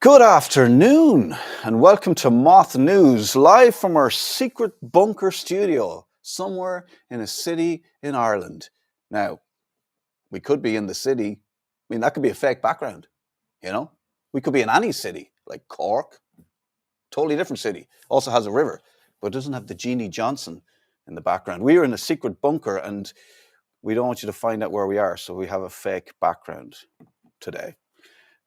Good afternoon and welcome to Moth News, live from our secret bunker studio somewhere in a city in Ireland. Now, we could be in the city. I mean, that could be a fake background, you know? We could be in any city, like Cork, totally different city. Also has a river, but doesn't have the Jeannie Johnson in the background. We are in a secret bunker and we don't want you to find out where we are, so we have a fake background today.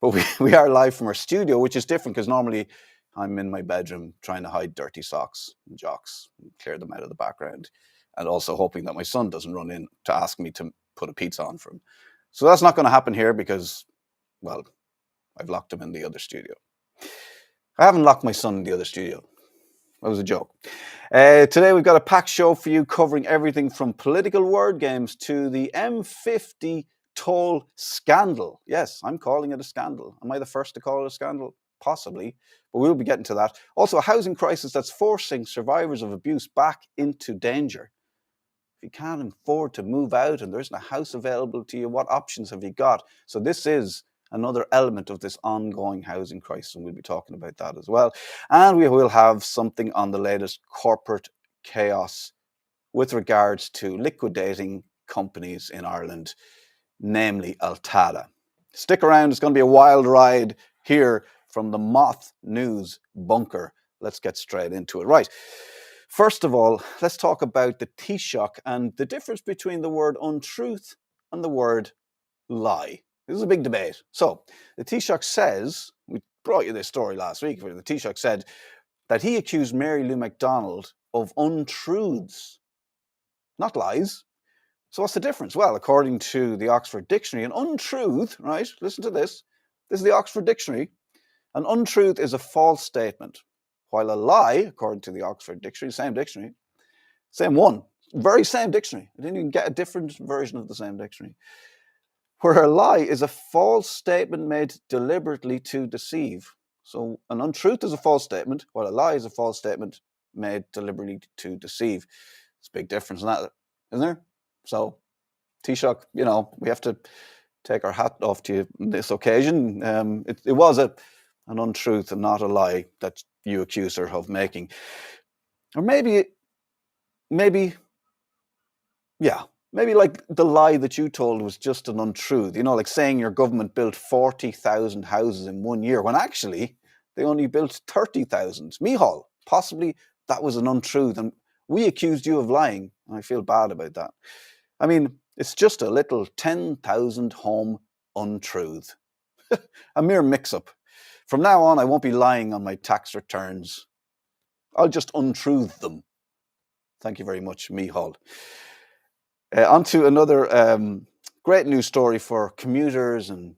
But we are live from our studio, which is different because normally I'm in my bedroom trying to hide dirty socks and jocks and clear them out of the background, and also hoping that my son doesn't run in to ask me to put a pizza on for him. So that's not going to happen here because, well, I've locked him in the other studio. I haven't locked my son in the other studio. That was a joke. Today we've got a packed show for you covering everything from political word games to the M50 toll scandal. Yes, I'm calling it a scandal. Am I the first to call it a scandal? Possibly, but we'll be getting to that. Also, a housing crisis that's forcing survivors of abuse back into danger. If you can't afford to move out and there isn't a house available to you, what options have you got? So this is another element of this ongoing housing crisis, and we'll be talking about that as well. And we will have something on the latest corporate chaos with regards to liquidating companies in Ireland, namely Altada. Stick around, it's going to be a wild ride here from the Moth News bunker. Let's get straight into it. Right. First of all, let's talk about the Taoiseach and the difference between the word untruth and the word lie. This is a big debate. So the Taoiseach says, we brought you this story last week, where the Taoiseach said that he accused Mary Lou McDonald of untruths, not lies. So what's the difference? Well, according to the Oxford Dictionary, an untruth, right, listen to this. This is the Oxford Dictionary. An untruth is a false statement, while a lie, according to the Oxford Dictionary, same dictionary, same one, very same dictionary. I didn't even get a different version of the same dictionary. Where a lie is a false statement made deliberately to deceive. So an untruth is a false statement, while a lie is a false statement made deliberately to deceive. It's a big difference in that, isn't there? So, Taoiseach, you know, we have to take our hat off to you on this occasion. It was an untruth and not a lie that you accused her of making. Or maybe like the lie that you told was just an untruth. You know, like saying your government built 40,000 houses in 1 year, when actually they only built 30,000. Micheál, possibly that was an untruth, and we accused you of lying, and I feel bad about that. I mean, it's just a little 10,000 home untruth. A mere mix-up. From now on, I won't be lying on my tax returns. I'll just untruth them. Thank you very much, Micheál. On to another great news story for commuters and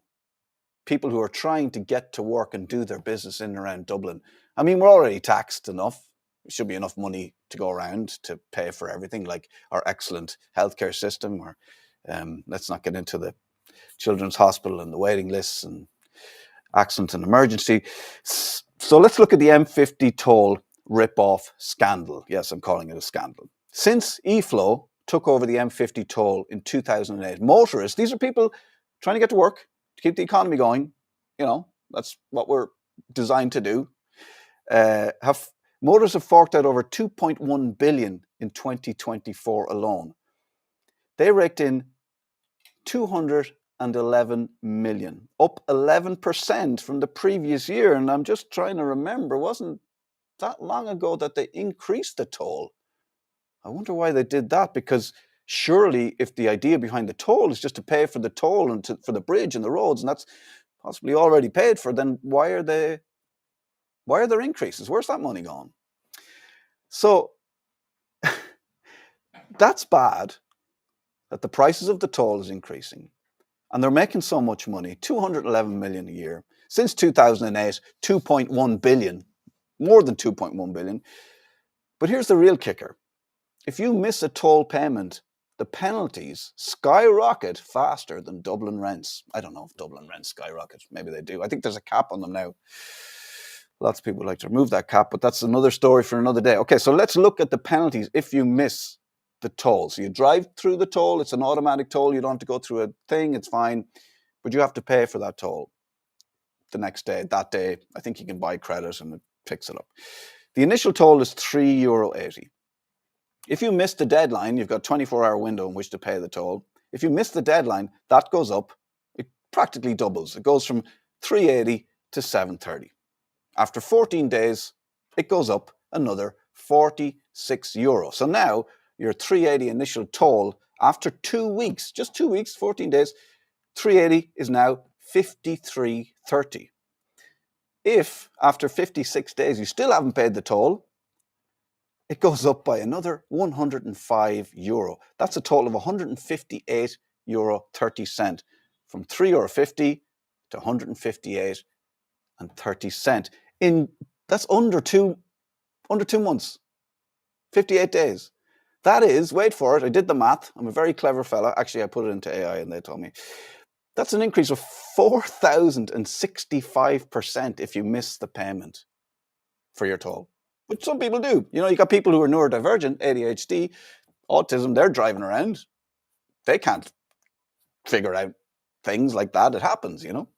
people who are trying to get to work and do their business in and around Dublin. I mean, we're already taxed enough. There should be enough money to go around to pay for everything, like our excellent healthcare system, or let's not get into the children's hospital and the waiting lists and accident and emergency. So let's look at the M50 toll rip-off scandal. Yes, I'm calling it a scandal. Since eFlow took over the M50 toll in 2008, motorists, these are people trying to get to work, to keep the economy going, you know, that's what we're designed to do, motorists have forked out over 2.1 billion in 2024 alone. They raked in 211 million, up 11% from the previous year. And I'm just trying to remember, wasn't that long ago that they increased the toll? I wonder why they did that, because surely if the idea behind the toll is just to pay for the toll and for the bridge and the roads, and that's possibly already paid for, then why are there increases? Where's that money going? So that's bad that the prices of the toll is increasing and they're making so much money, 211 million a year. Since 2008, 2.1 billion, more than 2.1 billion. But here's the real kicker. If you miss a toll payment, the penalties skyrocket faster than Dublin rents. I don't know if Dublin rents skyrocket. Maybe they do. I think there's a cap on them now. Lots of people would like to remove that cap, but that's another story for another day. Okay, so let's look at the penalties if you miss the toll. So you drive through the toll, it's an automatic toll, you don't have to go through a thing, it's fine, but you have to pay for that toll. the next day, that day, I think you can buy credit and it picks it up. The initial toll is €3.80. If you miss the deadline, you've got a 24-hour window in which to pay the toll. If you miss the deadline, that goes up. It practically doubles. It goes from €3.80 to €7.30. After 14 days, it goes up another €46. So now your €3.80 initial toll, after 2 weeks, just 2 weeks, 14 days, €3.80 is now €53.30. If after 56 days you still haven't paid the toll, it goes up by another €105. That's a total of €158.30, from €3.50 to €158.30. That's under two months, 58 days. That is, wait for it, I did the math. I'm a very clever fella. Actually, I put it into AI and they told me. That's an increase of 4,065% if you miss the payment for your toll. Which some people do. You know, you got people who are neurodivergent, ADHD, autism, they're driving around. They can't figure out things like that. It happens, you know.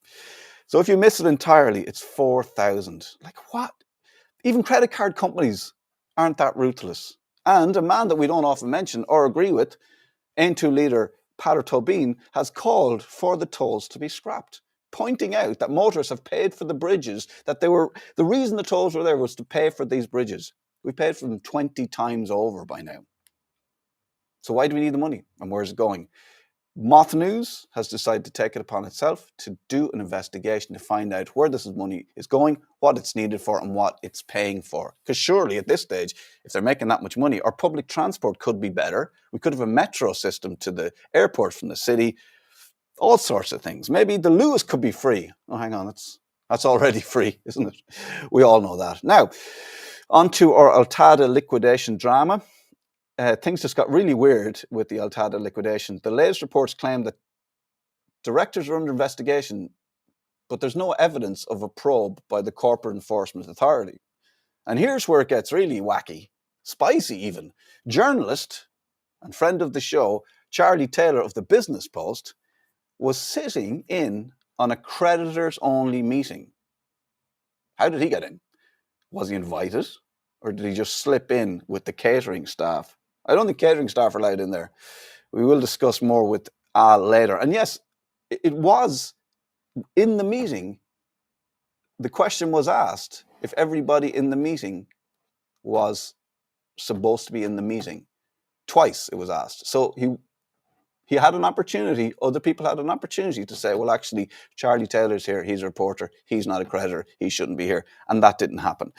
So if you miss it entirely, it's 4,000. Like what? Even credit card companies aren't that ruthless. And a man that we don't often mention or agree with, N2 leader Peadar Tóibín, has called for the tolls to be scrapped, pointing out that motorists have paid for the bridges, that the reason the tolls were there was to pay for these bridges. We paid for them 20 times over by now. So why do we need the money and where's it going? Moth News has decided to take it upon itself to do an investigation to find out where this money is going, what it's needed for, and what it's paying for. Because surely at this stage, if they're making that much money, our public transport could be better. We could have a metro system to the airport from the city, all sorts of things. Maybe the Lewis could be free. Oh, hang on, that's already free, isn't it? We all know that. Now, on to our Altada liquidation drama. Things just got really weird with the Altada liquidation. The latest reports claim that directors are under investigation, but there's no evidence of a probe by the Corporate Enforcement Authority. And here's where it gets really wacky, spicy even. Journalist and friend of the show, Charlie Taylor of the Business Post, was sitting in on a creditors-only meeting. How did he get in? Was he invited? Or did he just slip in with the catering staff? I don't think catering staff are allowed in there. We will discuss more with Al later. And yes, it was in the meeting. The question was asked if everybody in the meeting was supposed to be in the meeting. Twice it was asked. So he had an opportunity, other people had an opportunity to say, well, actually, Charlie Taylor's here, he's a reporter, he's not a creditor, he shouldn't be here. And that didn't happen.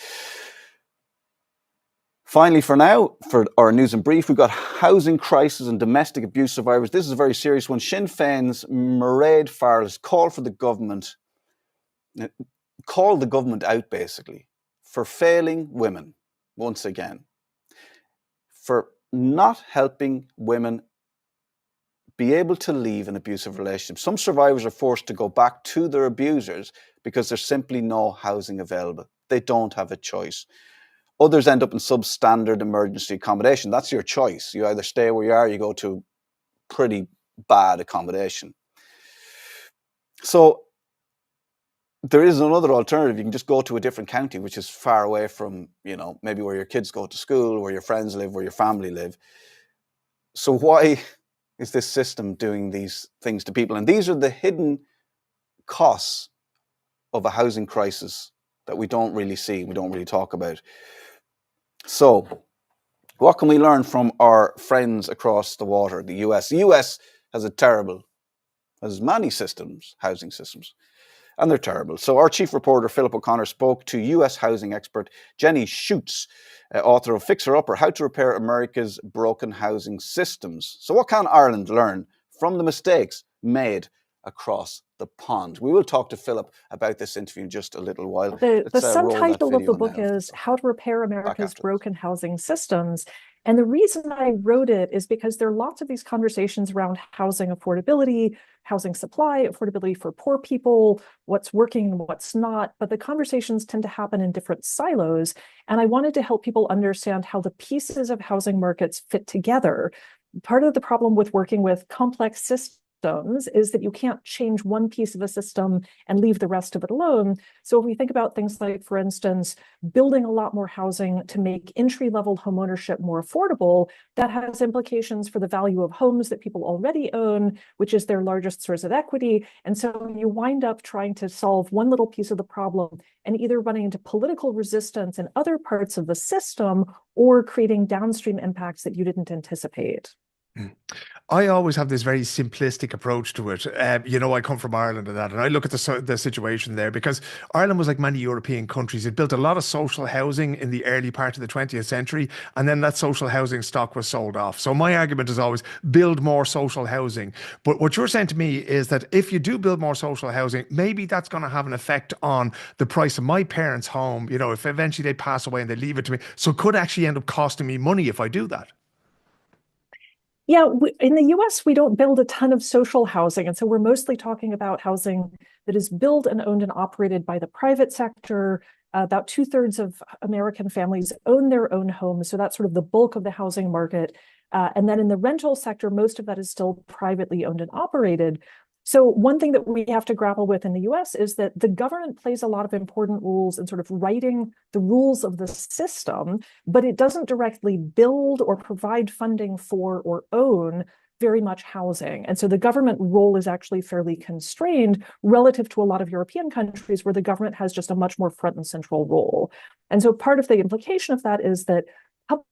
Finally, for now, for our news in brief, we've got housing crisis and domestic abuse survivors. This is a very serious one. Sinn Féin's Mairead Farrell has called the government out, basically, for failing women, once again, for not helping women be able to leave an abusive relationship. Some survivors are forced to go back to their abusers because there's simply no housing available. They don't have a choice. Others end up in substandard emergency accommodation. That's your choice. You either stay where you are, or you go to pretty bad accommodation. So there is another alternative. You can just go to a different county, which is far away from, you know, maybe where your kids go to school, where your friends live, where your family live. So why is this system doing these things to people? And these are the hidden costs of a housing crisis that we don't really see, we don't really talk about. So what can we learn from our friends across the water, the US? The US has many systems, housing systems, and they're terrible. So our chief reporter, Philip O'Connor, spoke to US housing expert Jenny Schuetz, author of Fixer Upper, How to Repair America's Broken Housing Systems. So what can Ireland learn from the mistakes made across the pond? We will talk to Philip about this interview in just a little while. The subtitle of the book is How to Repair America's Broken Housing Systems. And the reason I wrote it is because there are lots of these conversations around housing affordability, housing supply, affordability for poor people, what's working, what's not. But the conversations tend to happen in different silos. And I wanted to help people understand how the pieces of housing markets fit together. Part of the problem with working with complex systems is that you can't change one piece of a system and leave the rest of it alone. So if we think about things like, for instance, building a lot more housing to make entry-level homeownership more affordable, that has implications for the value of homes that people already own, which is their largest source of equity. And so you wind up trying to solve one little piece of the problem and either running into political resistance in other parts of the system or creating downstream impacts that you didn't anticipate. I always have this very simplistic approach to it. I come from Ireland and that, and I look at the situation there because Ireland was like many European countries. It built a lot of social housing in the early part of the 20th century, and then that social housing stock was sold off. So my argument is always build more social housing. But what you're saying to me is that if you do build more social housing, maybe that's going to have an effect on the price of my parents' home. If eventually they pass away and they leave it to me, so it could actually end up costing me money if I do that. Yeah, in the US, we don't build a ton of social housing. And so we're mostly talking about housing that is built and owned and operated by the private sector. About 2/3 of American families own their own homes. So that's sort of the bulk of the housing market. And then in the rental sector, most of that is still privately owned and operated. So one thing that we have to grapple with in the US is that the government plays a lot of important roles in sort of writing the rules of the system, but it doesn't directly build or provide funding for or own very much housing. And so the government role is actually fairly constrained relative to a lot of European countries where the government has just a much more front and central role. And so part of the implication of that is that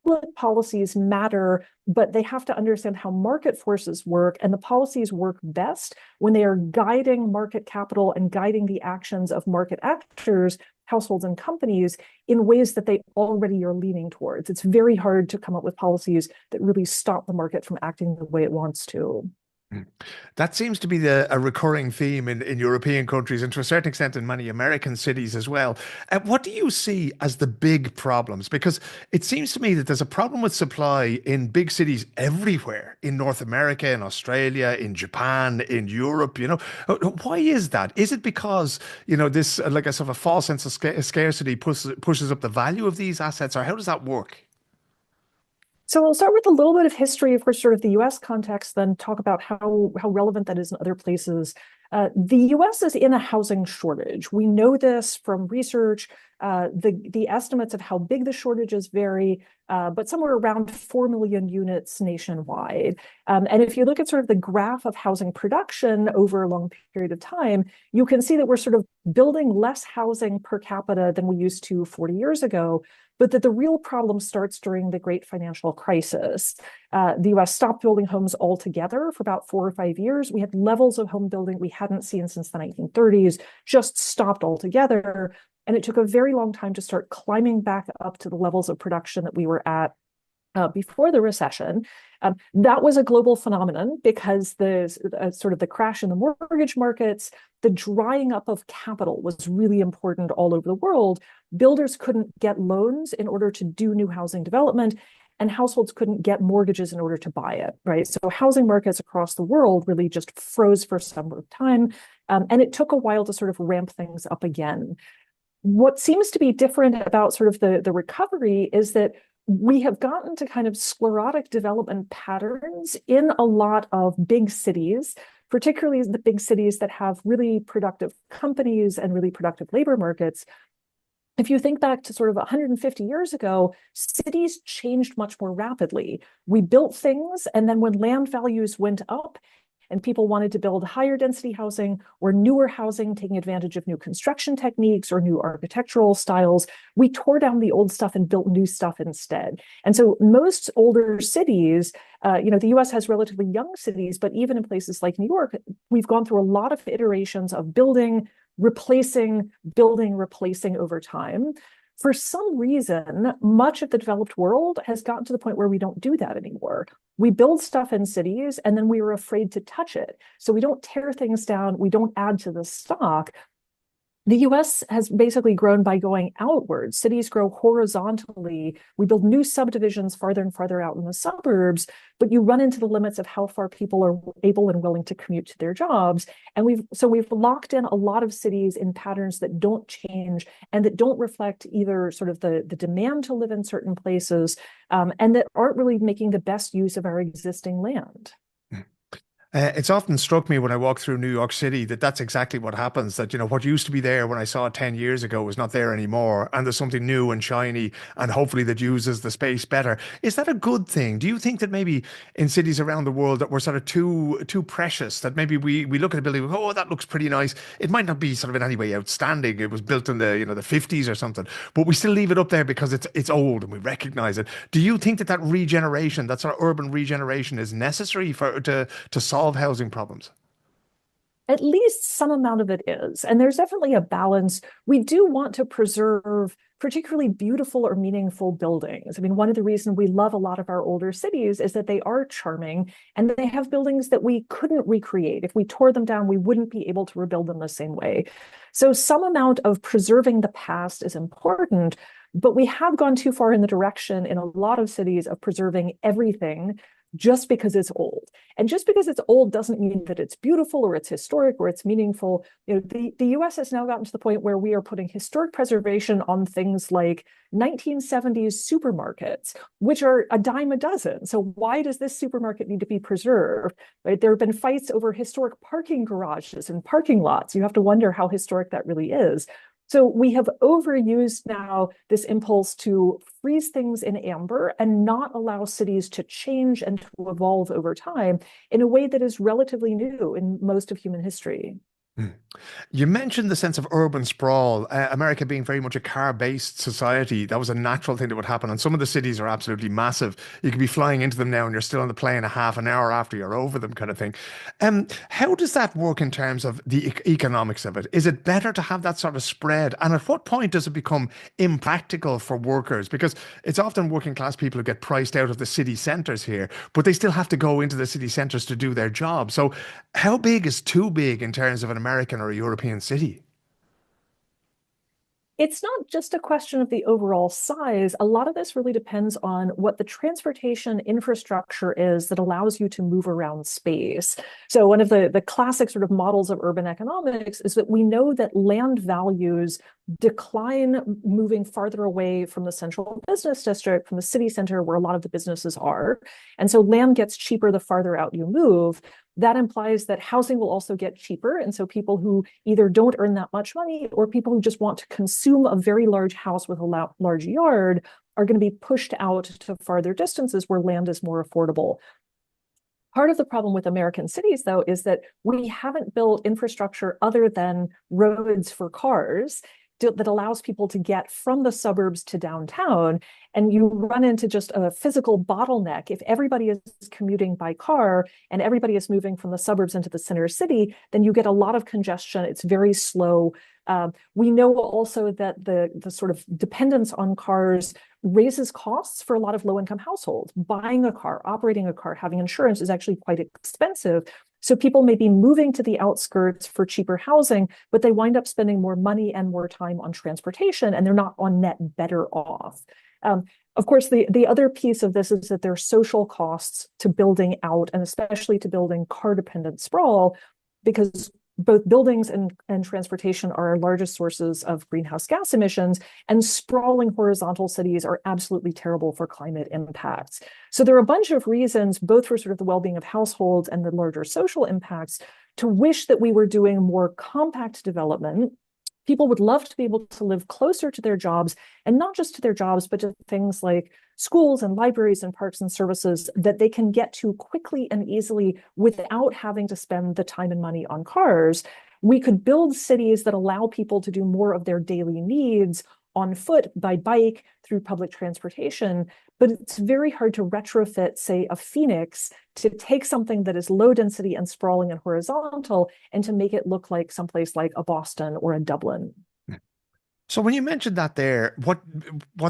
public policies matter, but they have to understand how market forces work, and the policies work best when they are guiding market capital and guiding the actions of market actors, households and companies in ways that they already are leaning towards. It's very hard to come up with policies that really stop the market from acting the way it wants to. That seems to be a recurring theme in European countries and to a certain extent in many American cities as well. What do you see as the big problems? Because it seems to me that there's a problem with supply in big cities everywhere, in North America, in Australia, in Japan, in Europe. Why is that? Is it because, this like a sort of a false sense of scarcity pushes up the value of these assets, or how does that work? So I'll start with a little bit of history, of course, sort of the US context, then talk about how relevant that is in other places. The US is in a housing shortage. We know this from research. The estimates of how big the shortages vary, but somewhere around 4 million units nationwide. And if you look at sort of the graph of housing production over a long period of time, you can see that we're sort of building less housing per capita than we used to 40 years ago, but that the real problem starts during the great financial crisis. The US stopped building homes altogether for about 4 or 5 years. We had levels of home building we hadn't seen since the 1930s, just stopped altogether. And it took a very long time to start climbing back up to the levels of production that we were at before the recession. That was a global phenomenon because the sort of the crash in the mortgage markets, the drying up of capital was really important all over the world. Builders couldn't get loans in order to do new housing development, and households couldn't get mortgages in order to buy it, right? So housing markets across the world really just froze for some time, and it took a while to sort of ramp things up again. What seems to be different about sort of the recovery is that we have gotten to kind of sclerotic development patterns in a lot of big cities, particularly the big cities that have really productive companies and really productive labor markets. If you think back to sort of 150 years ago, cities changed much more rapidly. We built things, and then when land values went up, and people wanted to build higher density housing or newer housing, taking advantage of new construction techniques or new architectural styles, we tore down the old stuff and built new stuff instead. And so most older cities, the US has relatively young cities, but even in places like New York, we've gone through a lot of iterations of building, replacing, building, replacing over time. For some reason, much of the developed world has gotten to the point where we don't do that anymore. We build stuff in cities and then we are afraid to touch it. So we don't tear things down, we don't add to the stock. The US has basically grown by going outwards. Cities grow horizontally. We build new subdivisions farther and farther out in the suburbs, but you run into the limits of how far people are able and willing to commute to their jobs. And we've locked in a lot of cities in patterns that don't change and that don't reflect either sort of the demand to live in certain places, and that aren't really making the best use of our existing land. It's often struck me when I walk through New York City that that's exactly what happens. That, what used to be there when I saw it 10 years ago is not there anymore. And there's something new and shiny and hopefully that uses the space better. Is that a good thing? Do you think that maybe in cities around the world that we're sort of too precious, that maybe we look at a building, we go, oh, that looks pretty nice. It might not be sort of in any way outstanding. It was built in the 50s or something, but we still leave it up there because it's old and we recognize it. Do you think that regeneration, that sort of urban regeneration is necessary to solve housing problems? At least some amount of it is. And there's definitely a balance. We do want to preserve particularly beautiful or meaningful buildings. I mean, one of the reasons we love a lot of our older cities is that they are charming and they have buildings that we couldn't recreate. If we tore them down, we wouldn't be able to rebuild them the same way. So some amount of preserving the past is important, but we have gone too far in the direction in a lot of cities of preserving everything just because it's old. And just because it's old doesn't mean that it's beautiful or it's historic or it's meaningful. The US has now gotten to the point where we are putting historic preservation on things like 1970s supermarkets, which are a dime a dozen. So why does this supermarket need to be preserved? Right? There have been fights over historic parking garages and parking lots. You have to wonder how historic that really is. So we have overused now this impulse to freeze things in amber and not allow cities to change and to evolve over time in a way that is relatively new in most of human history. You mentioned the sense of urban sprawl, America being very much a car-based society. That was a natural thing that would happen. And some of the cities are absolutely massive. You could be flying into them now and you're still on the plane a half an hour after you're over them, kind of thing. How does that work in terms of the economics of it? Is it better to have that sort of spread? And at what point does it become impractical for workers? Because it's often working class people who get priced out of the city centres here, but they still have to go into the city centres to do their job. So how big is too big in terms of an American or a European city? It's not just a question of the overall size. A lot of this really depends on what the transportation infrastructure is that allows you to move around space. So one of the classic sort of models of urban economics is that we know that land values decline moving farther away from the central business district, from the city center where a lot of the businesses are. And so land gets cheaper the farther out you move. That implies that housing will also get cheaper. And so people who either don't earn that much money or people who just want to consume a very large house with a large yard are going to be pushed out to farther distances where land is more affordable. Part of the problem with American cities, though, is that we haven't built infrastructure other than roads for cars that allows people to get from the suburbs to downtown. And you run into just a physical bottleneck. If everybody is commuting by car and everybody is moving from the suburbs into the center city, then you get a lot of congestion. It's very slow. We know also that the sort of dependence on cars raises costs for a lot of low-income households. Buying a car, operating a car, having insurance is actually quite expensive. So people may be moving to the outskirts for cheaper housing, but they wind up spending more money and more time on transportation, and they're not on net better off. Of course, the other piece of this is that there are social costs to building out, and especially to building car-dependent sprawl, because both buildings and transportation are our largest sources of greenhouse gas emissions, and sprawling horizontal cities are absolutely terrible for climate impacts. So there are a bunch of reasons, both for sort of the well-being of households and the larger social impacts, to wish that we were doing more compact development. People would love to be able to live closer to their jobs, and not just to their jobs, but to things like schools and libraries and parks and services that they can get to quickly and easily without having to spend the time and money on cars. We could build cities that allow people to do more of their daily needs on foot, by bike, through public transportation. But it's very hard to retrofit, say, a Phoenix to take something that is low density and sprawling and horizontal and to make it look like someplace like a Boston or a Dublin. So when you mentioned that there, what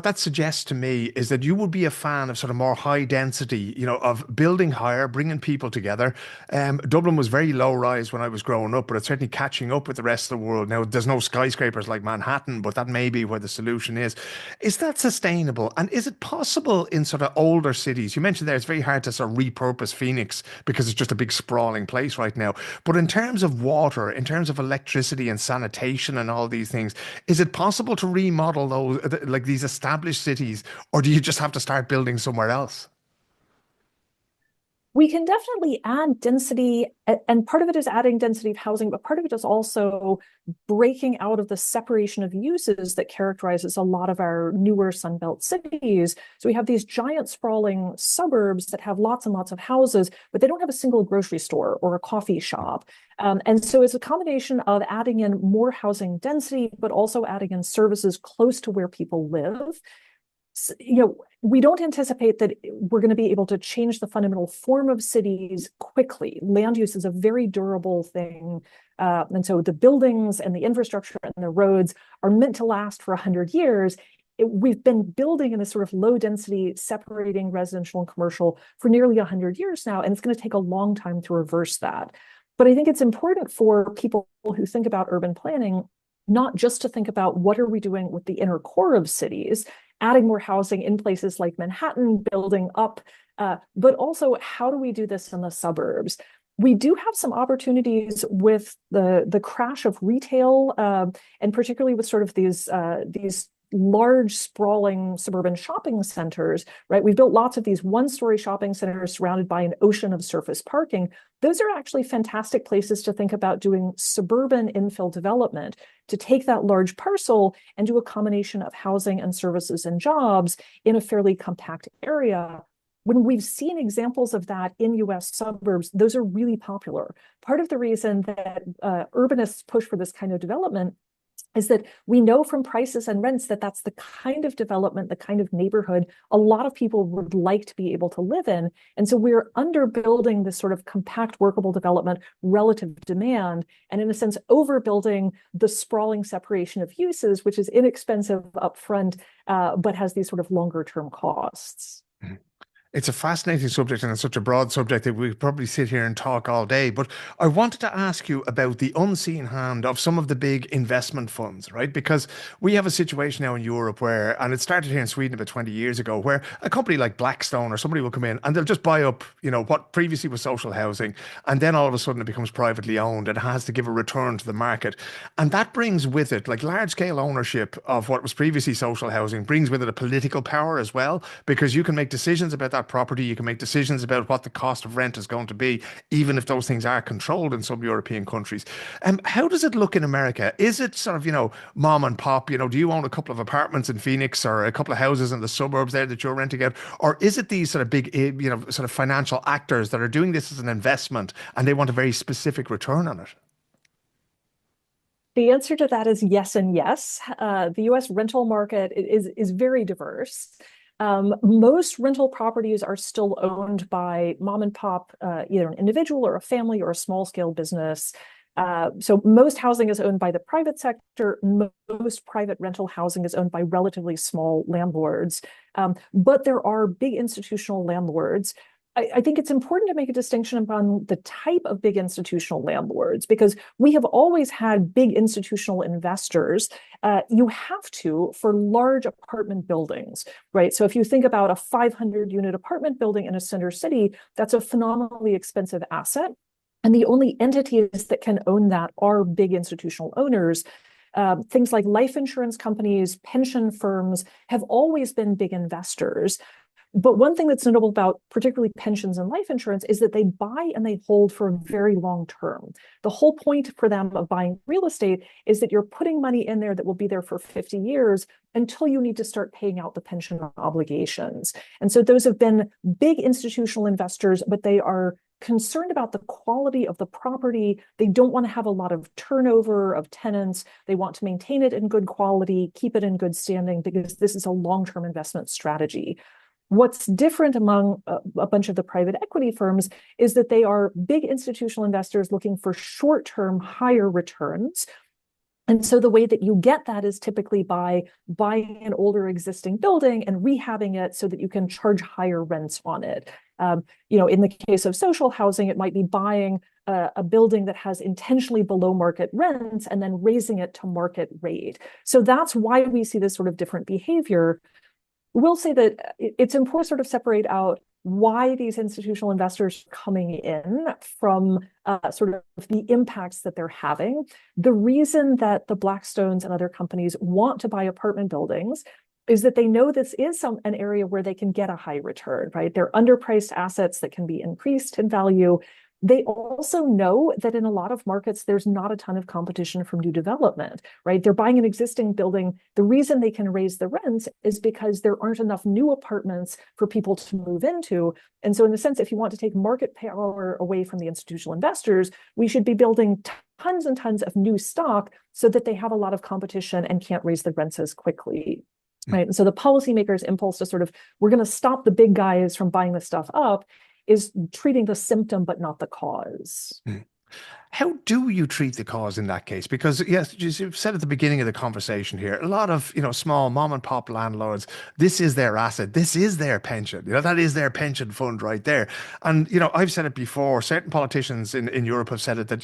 that suggests to me is that you would be a fan of sort of more high density, of building higher, bringing people together. Dublin was very low rise when I was growing up, but it's certainly catching up with the rest of the world. Now, there's no skyscrapers like Manhattan, but that may be where the solution is. Is that sustainable? And is it possible in sort of older cities? You mentioned there it's very hard to sort of repurpose Phoenix because it's just a big sprawling place right now. But in terms of water, in terms of electricity and sanitation and all these things, is it possible to remodel those, like these established cities, or do you just have to start building somewhere else? We can definitely add density, and part of it is adding density of housing, but part of it is also breaking out of the separation of uses that characterizes a lot of our newer Sunbelt cities. So we have these giant sprawling suburbs that have lots and lots of houses, but they don't have a single grocery store or a coffee shop. And so it's a combination of adding in more housing density, but also adding in services close to where people live. We don't anticipate that we're going to be able to change the fundamental form of cities quickly. Land use is a very durable thing. And so the buildings and the infrastructure and the roads are meant to last for 100 years. We've been building in this sort of low density, separating residential and commercial for nearly 100 years now, and it's going to take a long time to reverse that. But I think it's important for people who think about urban planning, not just to think about what are we doing with the inner core of cities, adding more housing in places like Manhattan, building up, but also how do we do this in the suburbs? We do have some opportunities with the crash of retail, and particularly with sort of these large sprawling suburban shopping centers, right? We've built lots of these one-story shopping centers surrounded by an ocean of surface parking. Those are actually fantastic places to think about doing suburban infill development, to take that large parcel and do a combination of housing and services and jobs in a fairly compact area. When we've seen examples of that in US suburbs, those are really popular. Part of the reason that urbanists push for this kind of development is that we know from prices and rents that that's the kind of development, the kind of neighborhood a lot of people would like to be able to live in. And so we're underbuilding this sort of compact, workable development relative to demand, and in a sense, overbuilding the sprawling separation of uses, which is inexpensive upfront, but has these sort of longer term costs. It's a fascinating subject, and it's such a broad subject that we could probably sit here and talk all day. But I wanted to ask you about the unseen hand of some of the big investment funds, right? Because we have a situation now in Europe where, and it started here in Sweden about 20 years ago, where a company like Blackstone or somebody will come in and they'll just buy up, what previously was social housing. And then all of a sudden it becomes privately owned and it has to give a return to the market. And that brings with it, like large scale ownership of what was previously social housing, brings with it a political power as well, because you can make decisions about that property. You can make decisions about what the cost of rent is going to be, even if those things are controlled in some European countries. How does it look in America? Is it sort of, mom and pop, do you own a couple of apartments in Phoenix or a couple of houses in the suburbs there that you're renting out? Or is it these sort of big, sort of financial actors that are doing this as an investment and they want a very specific return on it? The answer to that is yes and yes. The US rental market is very diverse. Most rental properties are still owned by mom and pop, either an individual or a family or a small scale business. So most housing is owned by the private sector. Most private rental housing is owned by relatively small landlords. But there are big institutional landlords. I think it's important to make a distinction among the type of big institutional landlords, because we have always had big institutional investors. You have to for large apartment buildings, right? So if you think about a 500-unit apartment building in a center city, that's a phenomenally expensive asset. And the only entities that can own that are big institutional owners. Things like life insurance companies, pension firms have always been big investors. But one thing that's notable about particularly pensions and life insurance is that they buy and they hold for a very long term. The whole point for them of buying real estate is that you're putting money in there that will be there for 50 years until you need to start paying out the pension obligations. And so those have been big institutional investors, but they are concerned about the quality of the property. They don't want to have a lot of turnover of tenants. They want to maintain it in good quality, keep it in good standing, because this is a long-term investment strategy. What's different among a bunch of the private equity firms is that they are big institutional investors looking for short-term higher returns. And so the way that you get that is typically by buying an older existing building and rehabbing it so that you can charge higher rents on it. In the case of social housing, it might be buying a building that has intentionally below market rents and then raising it to market rate. So that's why we see this sort of different behavior. We'll say that it's important to sort of separate out why these institutional investors are coming in from sort of the impacts that they're having. The reason that the Blackstones and other companies want to buy apartment buildings is that they know this is an area where they can get a high return, right? They're underpriced assets that can be increased in value. They also know that in a lot of markets, there's not a ton of competition from new development, right? They're buying an existing building. The reason they can raise the rents is because there aren't enough new apartments for people to move into. And so in a sense, if you want to take market power away from the institutional investors, we should be building tons and tons of new stock so that they have a lot of competition and can't raise the rents as quickly. Right. And so the policymakers' impulse to sort of, we're going to stop the big guys from buying this stuff up, is treating the symptom but not the cause. How do you treat the cause in that case? Because yes, you've said at the beginning of the conversation here, a lot of, small mom and pop landlords, this is their asset. This is their pension. That is their pension fund right there. And, I've said it before, certain politicians in Europe have said it, that,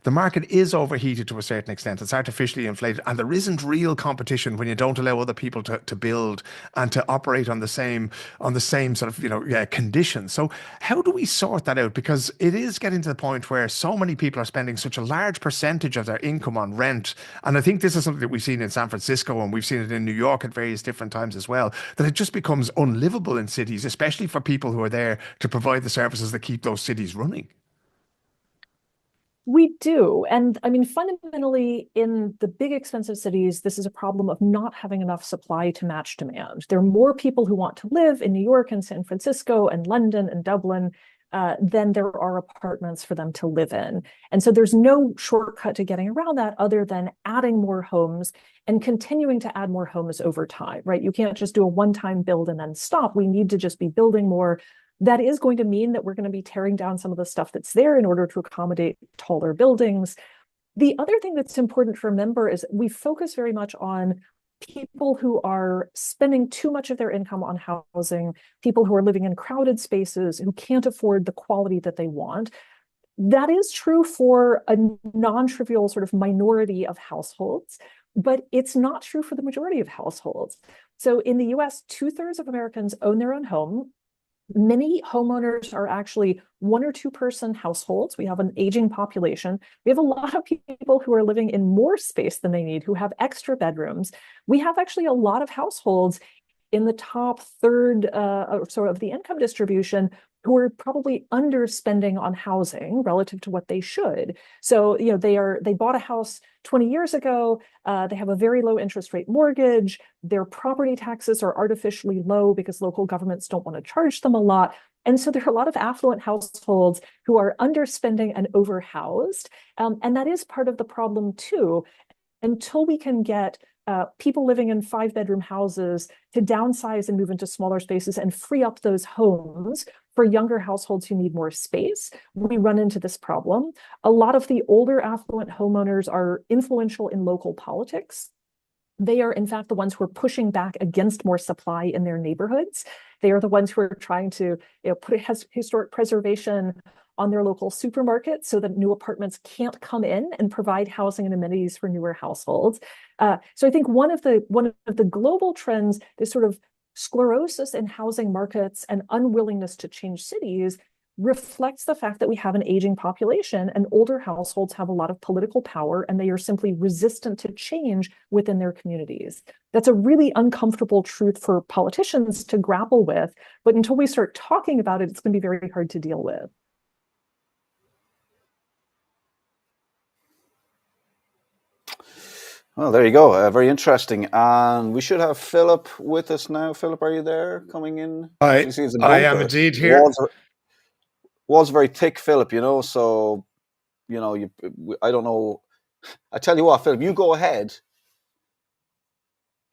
the market is overheated to a certain extent. It's artificially inflated, and there isn't real competition when you don't allow other people to build and to operate on the same sort of, conditions. So how do we sort that out? Because it is getting to the point where so many people are spending such a large percentage of their income on rent. And I think this is something that we've seen in San Francisco, and we've seen it in New York at various different times as well, that it just becomes unlivable in cities, especially for people who are there to provide the services that keep those cities running. We do. And I mean, fundamentally, in the big expensive cities, this is a problem of not having enough supply to match demand. There are more people who want to live in New York and San Francisco and London and Dublin than there are apartments for them to live in. And so there's no shortcut to getting around that other than adding more homes and continuing to add more homes over time, right? You can't just do a one-time build and then stop. We need to just be building more. That is going to mean that we're going to be tearing down some of the stuff that's there in order to accommodate taller buildings. The other thing that's important to remember is we focus very much on people who are spending too much of their income on housing, people who are living in crowded spaces, who can't afford the quality that they want. That is true for a non-trivial sort of minority of households, but it's not true for the majority of households. So in the US, 2/3 of Americans own their own home. Many homeowners are actually 1 or 2 person households. We have an aging population. We have a lot of people who are living in more space than they need, who have extra bedrooms. We have actually a lot of households in the top third or so of the income distribution who are probably underspending on housing relative to what they should. So, they bought a house 20 years ago. They have a very low interest rate mortgage. Their property taxes are artificially low because local governments don't want to charge them a lot. And so there are a lot of affluent households who are underspending and overhoused. And that is part of the problem too. Until we can get people living in 5-bedroom houses to downsize and move into smaller spaces and free up those homes for younger households who need more space, we run into this problem. A lot of the older affluent homeowners are influential in local politics. They are, in fact, the ones who are pushing back against more supply in their neighborhoods. They are the ones who are trying to put historic preservation on their local supermarkets so that new apartments can't come in and provide housing and amenities for newer households. So I think one of the global trends, this sort of sclerosis in housing markets and unwillingness to change cities, reflects the fact that we have an aging population and older households have a lot of political power and they are simply resistant to change within their communities. That's a really uncomfortable truth for politicians to grapple with, but until we start talking about it, it's going to be very hard to deal with. Well, there you go. Very interesting. And we should have Philip with us now. Philip, are you there coming in? I am indeed here. Walls very thick, Philip, so, I don't know. I tell you what, Philip, you go ahead.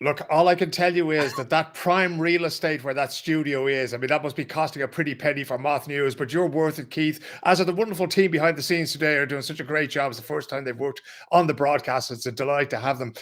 Look, all I can tell you is that prime real estate where that studio is, I mean, that must be costing a pretty penny for Moth News, but you're worth it, Keith. As are the wonderful team behind the scenes today, are doing such a great job. It's the first time they've worked on the broadcast. It's a delight to have them.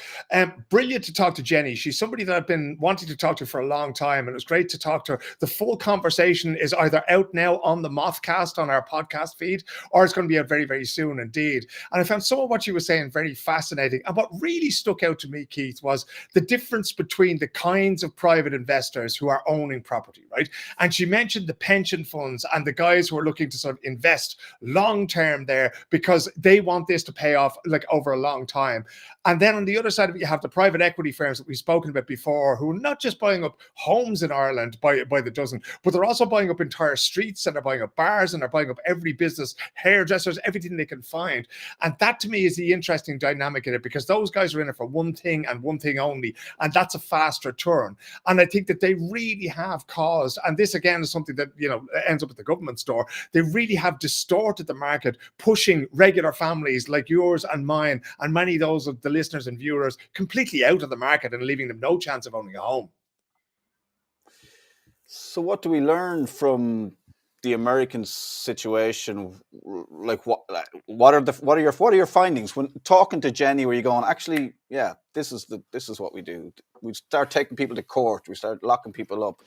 Brilliant to talk to Jenny. She's somebody that I've been wanting to talk to for a long time, and it was great to talk to her. The full conversation is either out now on the Mothcast on our podcast feed, or it's going to be out very, very soon indeed. And I found some of what she was saying very fascinating. And what really stuck out to me, Keith, was the difference difference between the kinds of private investors who are owning property, right? And she mentioned the pension funds and the guys who are looking to sort of invest long-term there because they want this to pay off like over a long time. And then on the other side of it, you have the private equity firms that we've spoken about before, who are not just buying up homes in Ireland by the dozen, but they're also buying up entire streets, and they're buying up bars, and they're buying up every business, hairdressers, everything they can find. And that to me is the interesting dynamic in it, because those guys are in it for one thing and one thing only, and that's a fast return. And I think that they really have caused, and this again is something that, you know, ends up at the government's door, they really have distorted the market, pushing regular families like yours and mine and many of those of the listeners and viewers completely out of the market and leaving them no chance of owning a home. So what do we learn from the American situation? Like what are your findings when talking to Jenny? Were you going, actually, yeah, this is what we do? We start taking people to court. We start locking people up.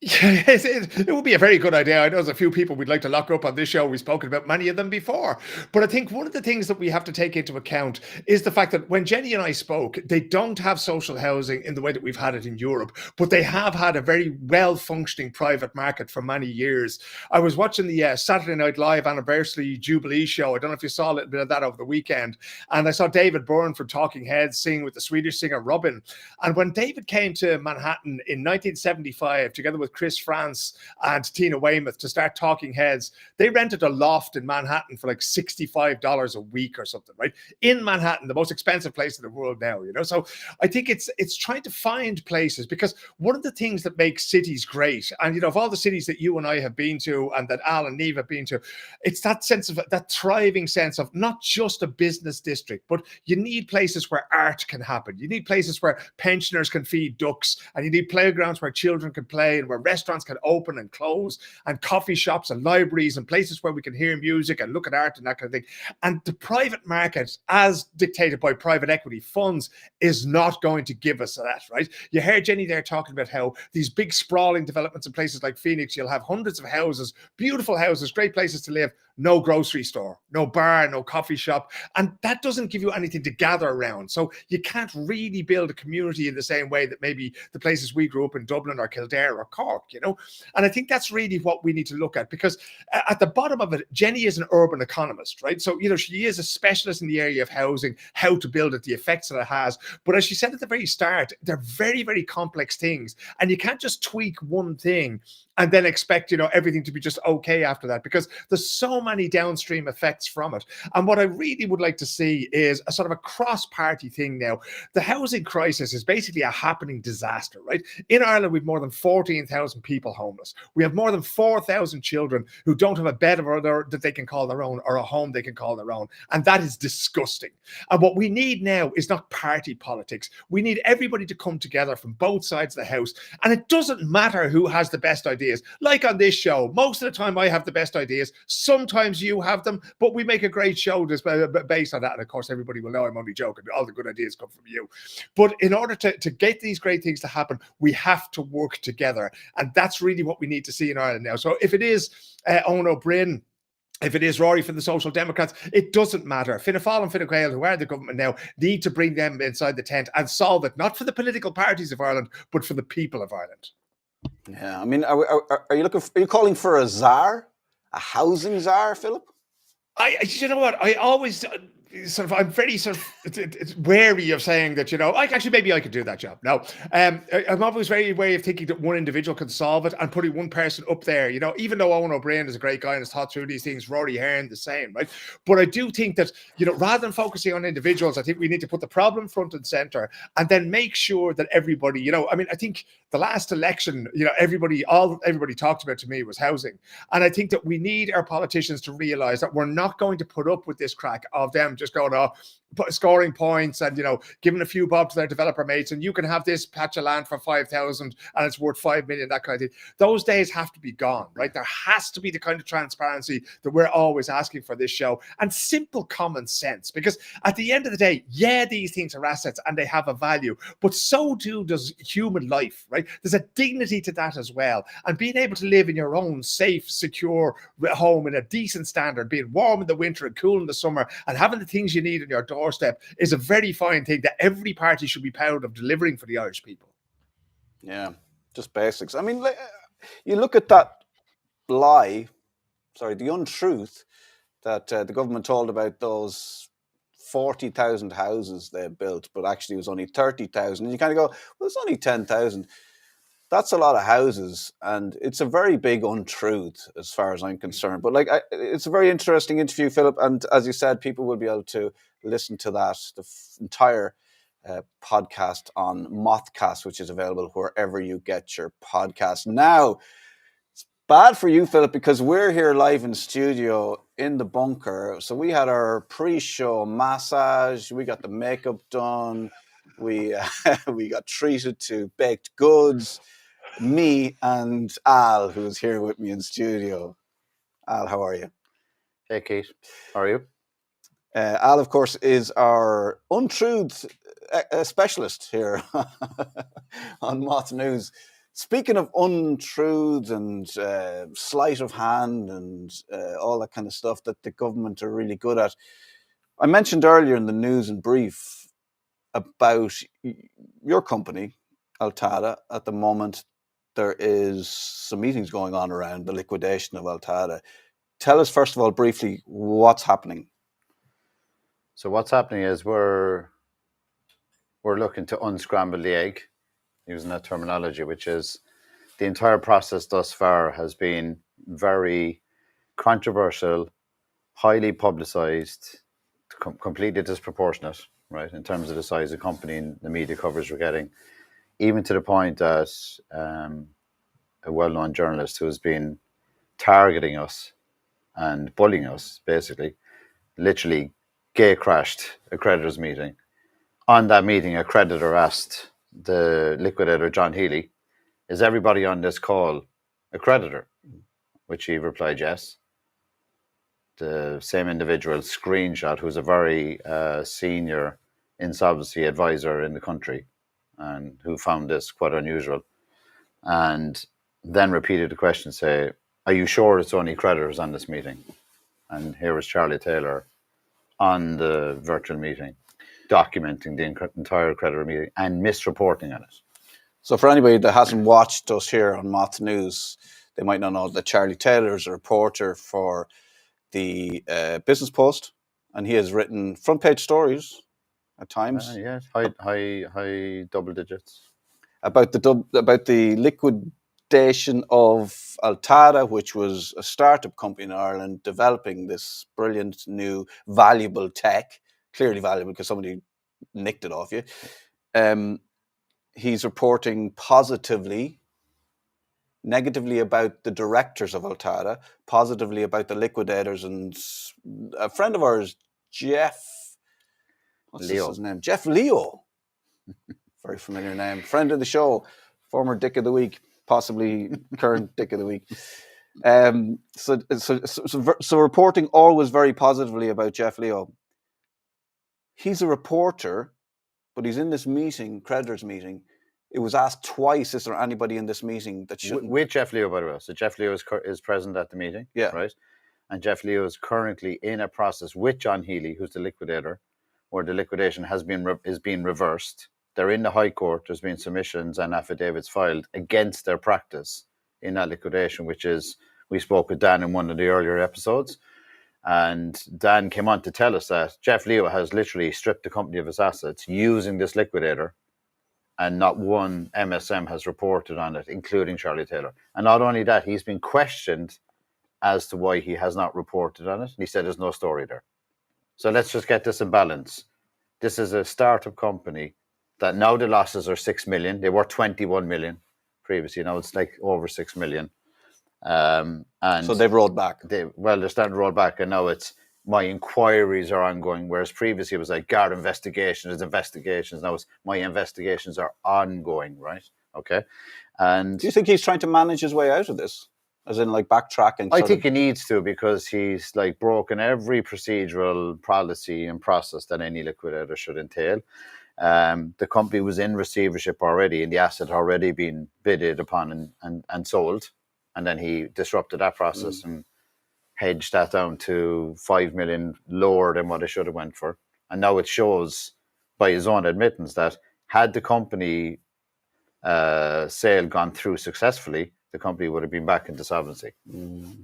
Yeah, it would be a very good idea. I know there's a few people we'd like to lock up on this show. We've spoken about many of them before. But I think one of the things that we have to take into account is the fact that when Jenny and I spoke, they don't have social housing in the way that we've had it in Europe, but they have had a very well-functioning private market for many years. I was watching the Saturday Night Live anniversary Jubilee show. I don't know if you saw a little bit of that over the weekend. And I saw David Byrne from Talking Heads sing with the Swedish singer Robin. And when David came to Manhattan in 1975, together with Chris France and Tina Weymouth to start Talking Heads, they rented a loft in Manhattan for like $65 a week or something, right? In Manhattan, the most expensive place in the world now, you know? So I think it's trying to find places, because one of the things that makes cities great, and, you know, of all the cities that you and I have been to and that Al and Neve have been to, it's that sense of, that thriving sense of not just a business district, but you need places where art can happen. You need places where pensioners can feed ducks, and you need playgrounds where children can play, and where restaurants can open and close, and coffee shops and libraries and places where we can hear music and look at art and that kind of thing. And the private market, as dictated by private equity funds, is not going to give us that, right? You heard Jenny there talking about how these big sprawling developments in places like Phoenix, you'll have hundreds of houses, beautiful houses, great places to live, no grocery store, no bar, no coffee shop. And that doesn't give you anything to gather around. So you can't really build a community in the same way that maybe the places we grew up in, Dublin or Kildare or Cork, you know? And I think that's really what we need to look at, because at the bottom of it, Jenny is an urban economist, right? So, you know, she is a specialist in the area of housing, how to build it, the effects that it has. But as she said at the very start, they're very, very complex things. And you can't just tweak one thing and then expect, you know, everything to be just okay after that, because there's so many downstream effects from it. And what I really would like to see is a sort of a cross-party thing now. The housing crisis is basically a happening disaster, right? In Ireland, we've more than 14,000 people homeless. We have more than 4,000 children who don't have a bed that they can call their own, or a home they can call their own. And that is disgusting. And what we need now is not party politics. We need everybody to come together from both sides of the house. And it doesn't matter who has the best ideas. Like on this show, most of the time I have the best ideas. Sometimes you have them, but we make a great show just based on that. And of course, everybody will know I'm only joking. All the good ideas come from you. But in order to get these great things to happen, we have to work together. And that's really what we need to see in Ireland now. So if it is Owen O'Brien, if it is Rory from the Social Democrats, it doesn't matter. Fianna Fáil and Fine Gael, who are the government now, need to bring them inside the tent and solve it, not for the political parties of Ireland, but for the people of Ireland. Yeah, I mean, are you calling for a czar, a housing czar, Philip? You know what? I always I'm very wary of saying that, you know, maybe I could do that job. No, I'm always very wary of thinking that one individual can solve it and putting one person up there, you know, even though Owen O'Brien is a great guy and has thought through these things, Rory Hearn the same, right? But I do think that, you know, rather than focusing on individuals, I think we need to put the problem front and center and then make sure that everybody, you know, I mean, I think the last election, you know, everybody talked about to me was housing. And I think that we need our politicians to realize that we're not going to put up with this crack of them just going, oh, scoring points and, you know, giving a few bob to their developer mates, and you can have this patch of land for 5,000 and it's worth 5 million, that kind of thing. Those days have to be gone, right? There has to be the kind of transparency that we're always asking for this show, and simple common sense, because at the end of the day, yeah, these things are assets and they have a value, but so too does human life, right? There's a dignity to that as well. And being able to live in your own safe, secure home in a decent standard, being warm in the winter and cool in the summer, and having the things you need on your doorstep is a very fine thing that every party should be proud of delivering for the Irish people. Yeah, just basics. I mean, you look at that the untruth that the government told about those 40,000 houses they built, but actually it was only 30,000. And you kind of go, well, it's only 10,000. That's a lot of houses, and it's a very big untruth as far as I'm concerned. But it's a very interesting interview, Philip. And as you said, people will be able to listen to that, the entire podcast on Mothcast, which is available wherever you get your podcast. Now, it's bad for you, Philip, because we're here live in studio in the bunker. So we had our pre-show massage, we got the makeup done, we got treated to baked goods. Me and Al, who's here with me in studio. Al, how are you? Hey, Keith. How are you? Al, of course, is our untruth specialist here on Moth News. Speaking of untruths and sleight of hand and all that kind of stuff that the government are really good at, I mentioned earlier in the news and brief about your company, Altada. At the moment, there is some meetings going on around the liquidation of Altada. Tell us, first of all, briefly, what's happening. So what's happening is we're looking to unscramble the egg, using that terminology, which is the entire process thus far has been very controversial, highly publicized, completely disproportionate, right, in terms of the size of the company and the media coverage we're getting, even to the point that a well-known journalist who has been targeting us and bullying us, basically, literally gate-crashed a creditors meeting. On that meeting, a creditor asked the liquidator, John Healy, is everybody on this call a creditor? Which he replied, yes. The same individual screenshot, who's a very senior insolvency advisor in the country and who found this quite unusual, and then repeated the question, say, are you sure it's only creditors on this meeting? And here was Charlie Taylor on the virtual meeting, documenting the entire creditor meeting and misreporting on it. So for anybody that hasn't watched us here on Moth News, they might not know that Charlie Taylor is a reporter for the Business Post, and he has written front page stories at times. Yes, high double digits. About the liquidation of Altada, which was a startup company in Ireland developing this brilliant new valuable tech, clearly valuable because somebody nicked it off you. He's reporting positively, negatively about the directors of Altada, positively about the liquidators, and a friend of ours, Jeff, what's his name? Jeff Leo. Very familiar name. Friend of the show, former Dick of the Week, possibly current Dick of the Week. So reporting always very positively about Jeff Leo. He's a reporter, but he's in this meeting, creditors meeting. It was asked twice, is there anybody in this meeting that shouldn't... With Jeff Leo, by the way. So Jeff Leo is present at the meeting, yeah, right? And Jeff Leo is currently in a process with John Healy, who's the liquidator, where the liquidation is being reversed. They're in the High Court. There's been submissions and affidavits filed against their practice in that liquidation, which is, we spoke with Dan in one of the earlier episodes, and Dan came on to tell us that Jeff Leo has literally stripped the company of its assets using this liquidator, and not one MSM has reported on it, including Charlie Taylor. And not only that, he's been questioned as to why he has not reported on it. And he said there's no story there. So let's just get this in balance. This is a startup company that now the losses are 6 million. They were 21 million previously. Now it's like over 6 million. And so they've rolled back. They're starting to roll back. And now it's, my inquiries are ongoing, whereas previously it was like guard investigations. Now it's, my investigations are ongoing, right? Okay. And do you think he's trying to manage his way out of this? As in, like, backtracking? I think he needs to, because he's like broken every procedural policy and process that any liquidator should entail. The company was in receivership already, and the asset had already been bidded upon and sold. And then he disrupted that process and hedged that down to 5 million lower than what it should have went for. And now it shows by his own admittance that had the company sale gone through successfully, the company would have been back into solvency,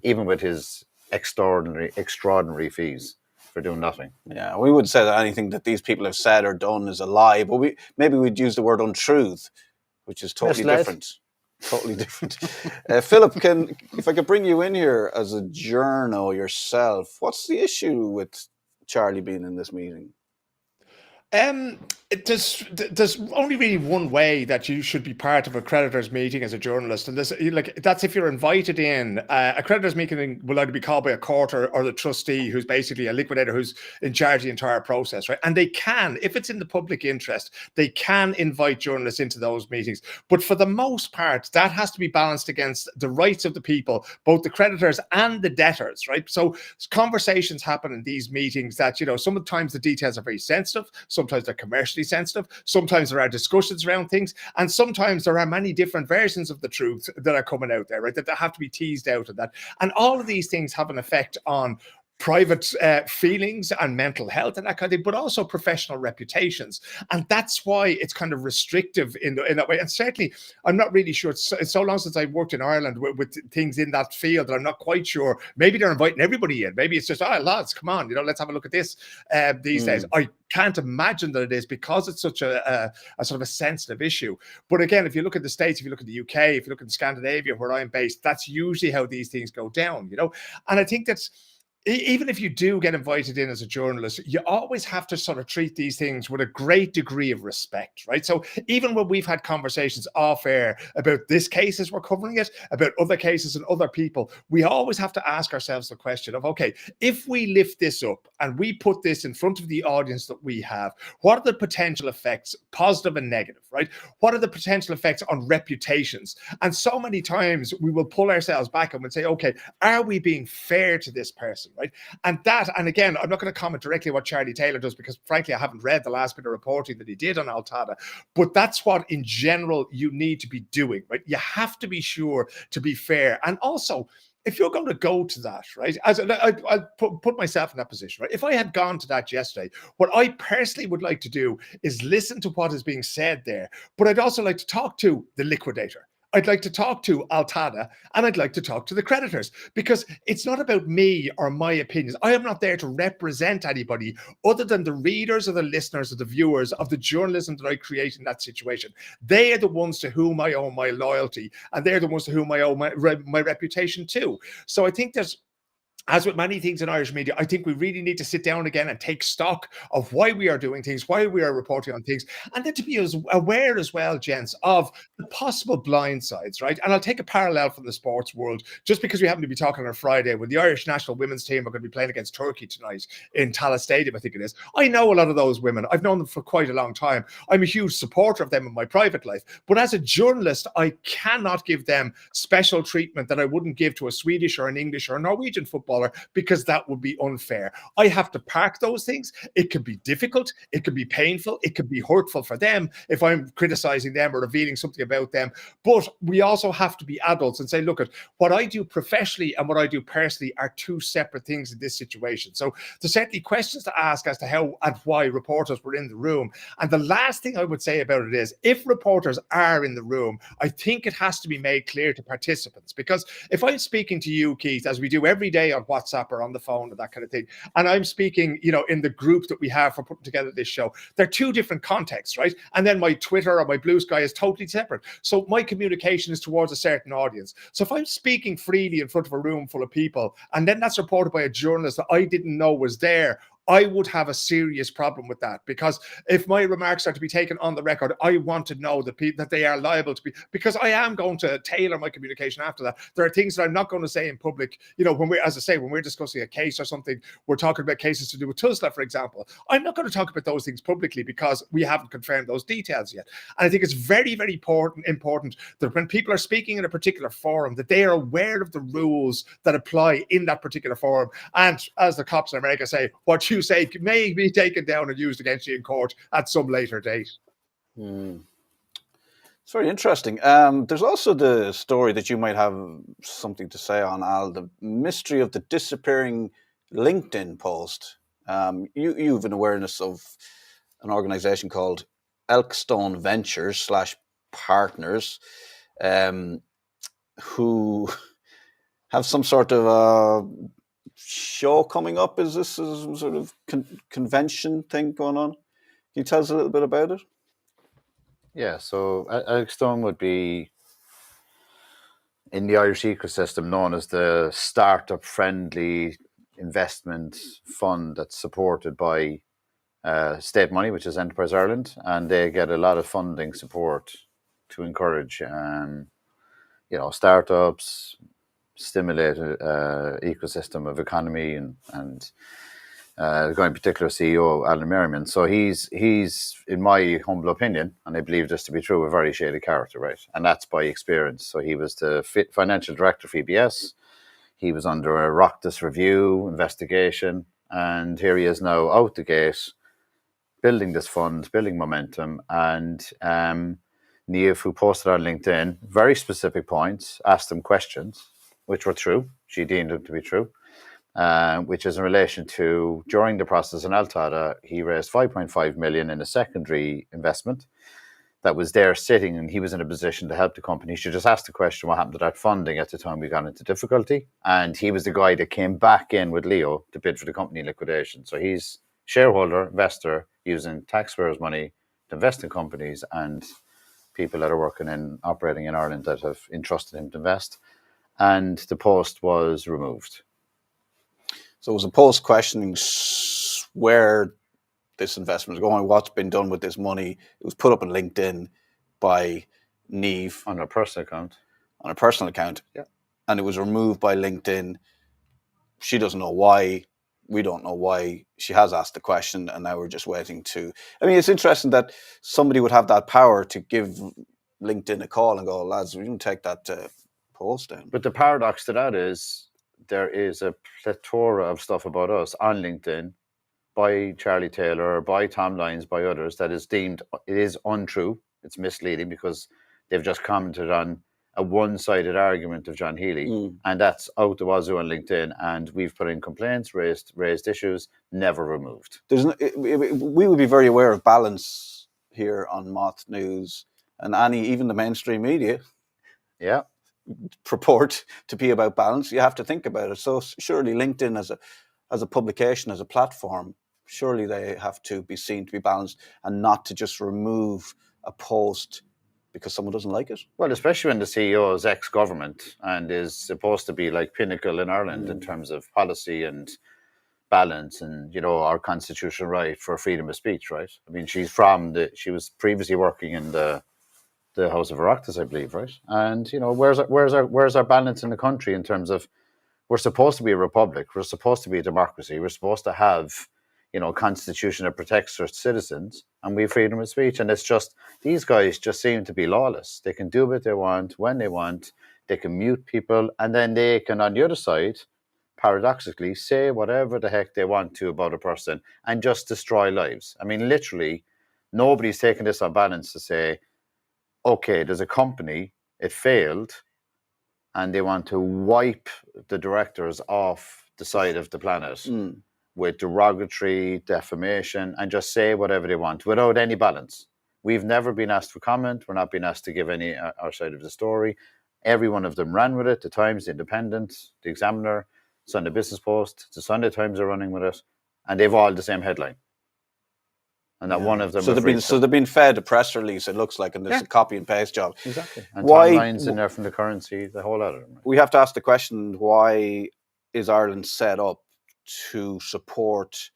even with his extraordinary fees for doing nothing. Yeah, we would say that anything that these people have said or done is a lie, but maybe we'd use the word untruth, which is totally different. Totally different. Philip, if I could bring you in here as a journo yourself, what's the issue with Charlie being in this meeting? There's only really one way that you should be part of a creditors meeting as a journalist, and that's if you're invited in. A creditors meeting will either be called by a court or the trustee, who's basically a liquidator who's in charge of the entire process, right? And they can, if it's in the public interest, they can invite journalists into those meetings. But for the most part, that has to be balanced against the rights of the people, both the creditors and the debtors, right? So conversations happen in these meetings that, sometimes the details are very sensitive, sometimes they're commercially sensitive, sometimes there are discussions around things, and sometimes there are many different versions of the truth that are coming out there, right, that have to be teased out of that. And all of these things have an effect on private feelings and mental health and that kind of thing, but also professional reputations. And that's why it's kind of restrictive in that way. And certainly, I'm not really sure. It's so long since I worked in Ireland with things in that field that I'm not quite sure. Maybe they're inviting everybody in. Maybe it's just, lads, come on, let's have a look at this these days. I can't imagine that it is, because it's such a sort of a sensitive issue. But again, if you look at the States, if you look at the UK, if you look at Scandinavia, where I'm based, that's usually how these things go down, And I think that's, even if you do get invited in as a journalist, you always have to sort of treat these things with a great degree of respect, right? So even when we've had conversations off air about this case as we're covering it, about other cases and other people, we always have to ask ourselves the question of, okay, if we lift this up and we put this in front of the audience that we have, what are the potential effects, positive and negative, right? What are the potential effects on reputations? And so many times we will pull ourselves back and we'll say, okay, are we being fair to this person? Right. And again, I'm not going to comment directly on what Charlie Taylor does, because frankly, I haven't read the last bit of reporting that he did on Altada, but that's what in general you need to be doing, right? You have to be sure to be fair. And also, if you're going to go to that, right, I put myself in that position, right? If I had gone to that yesterday, what I personally would like to do is listen to what is being said there, but I'd also like to talk to the liquidator. I'd like to talk to Altada, and I'd like to talk to the creditors, because it's not about me or my opinions. I am not there to represent anybody other than the readers or the listeners or the viewers of the journalism that I create in that situation. They are the ones to whom I owe my loyalty, and they're the ones to whom I owe my reputation too. So I think as with many things in Irish media, I think we really need to sit down again and take stock of why we are doing things, why we are reporting on things, and then to be as aware as well, gents, of the possible blind sides, right? And I'll take a parallel from the sports world, just because we happen to be talking on a Friday when the Irish national women's team are going to be playing against Turkey tonight in Tallaght Stadium, I think it is. I know a lot of those women. I've known them for quite a long time. I'm a huge supporter of them in my private life. But as a journalist, I cannot give them special treatment that I wouldn't give to a Swedish or an English or a Norwegian footballer, because that would be unfair. I have to park those things. It can be difficult. It can be painful. It can be hurtful for them if I'm criticizing them or revealing something about them. But we also have to be adults and say, look, at what I do professionally and what I do personally are two separate things in this situation. So there's certainly questions to ask as to how and why reporters were in the room. And the last thing I would say about it is, if reporters are in the room, I think it has to be made clear to participants, because if I'm speaking to you, Keith, as we do every day on WhatsApp or on the phone or that kind of thing, and I'm speaking, in the group that we have for putting together this show, they're two different contexts, right? And then my Twitter or my Blue Sky is totally separate. So my communication is towards a certain audience. So if I'm speaking freely in front of a room full of people, and then that's reported by a journalist that I didn't know was there, I would have a serious problem with that, because if my remarks are to be taken on the record, I want to know that they are liable to be, because I am going to tailor my communication after that. There are things that I'm not going to say in public. When we're discussing a case or something, we're talking about cases to do with Tusla, for example. I'm not going to talk about those things publicly because we haven't confirmed those details yet. And I think it's very, very important that when people are speaking in a particular forum, that they are aware of the rules that apply in that particular forum. And as the cops in America say, what you say may be taken down and used against you in court at some later date. It's very interesting. There's also the story that you might have something to say on, Al, the mystery of the disappearing LinkedIn post. You have an awareness of an organization called Elkstone Ventures /Partners, who have some sort of show coming up. Is this some sort of convention thing going on? Can you tell us a little bit about it? Yeah, so Elkstone would be in the Irish ecosystem known as the startup-friendly investment fund that's supported by state money, which is Enterprise Ireland, and they get a lot of funding support to encourage, startups, stimulate ecosystem of economy, and the guy in particular, CEO Alan Merriman. So he's, in my humble opinion, and I believe this to be true, a very shady character, right? And that's by experience. So he was the financial director for EBS. He was under a Raked review investigation, and here he is now out the gate, building this fund, building momentum. And Niamh, who posted on LinkedIn, very specific points, asked him questions, which were true. She deemed them to be true. Which is in relation to, during the process in Altada, he raised 5.5 million in a secondary investment that was there sitting, and he was in a position to help the company. She just asked the question, what happened to that funding at the time we got into difficulty? And he was the guy that came back in with Leo to bid for the company liquidation. So he's shareholder, investor, using taxpayers' money to invest in companies and people that are working in, operating in Ireland that have entrusted him to invest. And the post was removed. So it was a post questioning where this investment is going, what's been done with this money. It was put up on LinkedIn by Niamh. On a personal account. On a personal account. Yeah. And it was removed by LinkedIn. She doesn't know why. We don't know why. She has asked the question, and now we're just waiting to... I mean, it's interesting that somebody would have that power to give LinkedIn a call and go, lads, we didn't take that post down. But the paradox to that is there is a plethora of stuff about us on LinkedIn by Charlie Taylor, by Tom Lyons, by others that is deemed, it is untrue. It's misleading because they've just commented on a one-sided argument of John Healy, and that's out the wazoo on LinkedIn. And we've put in complaints, raised issues, never removed. We would be very aware of balance here on Moth News, and even the mainstream media. Yeah. Purport to be about balance. You have to think about it. So surely LinkedIn as a publication, as a platform, surely they have to be seen to be balanced and not to just remove a post because someone doesn't like it. Well, especially when the CEO is ex-government and is supposed to be like pinnacle in Ireland in terms of policy and balance and, our constitutional right for freedom of speech, right? I mean, she was previously working in the House of Oireachtas, I believe, right? And where's our balance in the country in terms of, we're supposed to be a republic, we're supposed to be a democracy, we're supposed to have a constitution that protects our citizens, and we have freedom of speech. And it's just, these guys just seem to be lawless. They can do what they want when they want. They can mute people, and then they can, on the other side, paradoxically, say whatever the heck they want to about a person and just destroy lives. I mean, literally, nobody's taking this on balance to say, okay, there's a company, it failed, and they want to wipe the directors off the side of the planet with derogatory defamation and just say whatever they want without any balance. We've never been asked for comment. We're not being asked to give any our side of the story. Every one of them ran with it. The Times, the Independent, the Examiner, Sunday Business Post, the Sunday Times are running with it, and they've all the same headline. And that one of them. So they've been fed a press release, it looks like, and there's a copy and paste job. Exactly. And Tom Lyons in there from the Currency, the whole lot of them. Right? We have to ask the question: why is Ireland set up to support